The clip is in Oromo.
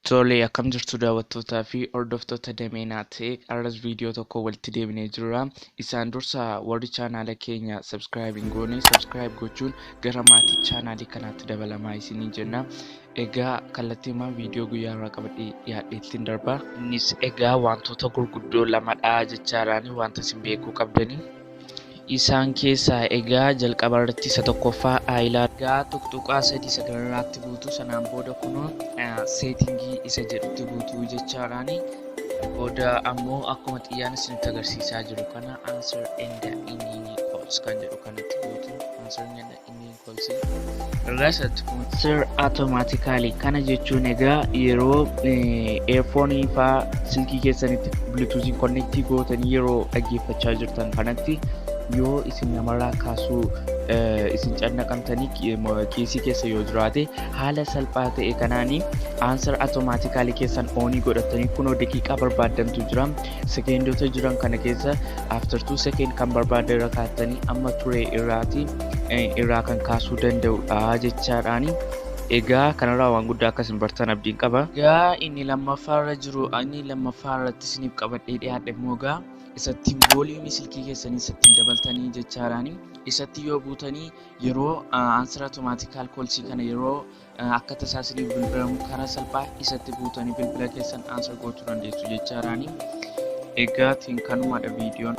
Tole akkam jirtu daawwattootaa fi hordoftoota Dameenaa ta'e arras viidiyoo tokko walitti deebinee jirra. Isaan dursa warri chaanaala keenya subscribe hin goone subscribe gochuun gara maatii chaanaalii kanaatti dabalamaa isinii jenna. Egaa kallattiimaan viidiyoo guyyaa irraa qabadhee dhiyaadheettiin darba. Innis egaa wantoota gurguddoo lamadha jechaadhaan wanta isin beekuu qabdanii. Isaan keessaa egaa jalqaba irratti isa tokkoffaa aayilaa egaa tuqtuqaa sadii sagalirraatti buutu sanaan booda kunoo seetingii isa jedhutti buutu jechaadhaani. Booda ammoo akkuma xiyyaan isinitti agarsiisaa jiru kana answer and ending calls kan jedhu kanatti buutu answer and ending calls irratti answer automatically kana jechuun egaa yeroo earphone faa silkii keessanitti bluetooth connectii gootanii yeroo dhaggeeffachaa jirtan kanatti yoo isin namarraa kaasuu isin cannaqamtanii kiisii keessa yoo jiraate haala salphaa ta'e kanaanii answer automatically keessan oonii godhatanii kunoo daqiiqaa barbaaddantu jira sekeendota jiran kana keessa after 2 second kan barbaaddan irra kaatanii amma ture irraa kan kaasuu danda'udha jechaadhaani. Egaa kanarraa waan guddaa akkasiin bartan abdiin qaba. Egaa inni lammaffaarra jiru inni lammaffaarratti isiniif qabadhee dhiyaadhe immoo egaa isattiin vooliyumii silkii keessanii isattiin dabaltanii jechaadhaani. Isatti yoo buutanii yeroo answer automaatical callsii kana yeroo akka tasaa isiniif bilbilamu karaa salphaa isatti buutanii bilbila keessan answer gochuu dandeessu jechaadhaani. Egaa kanumadha viidiyoon.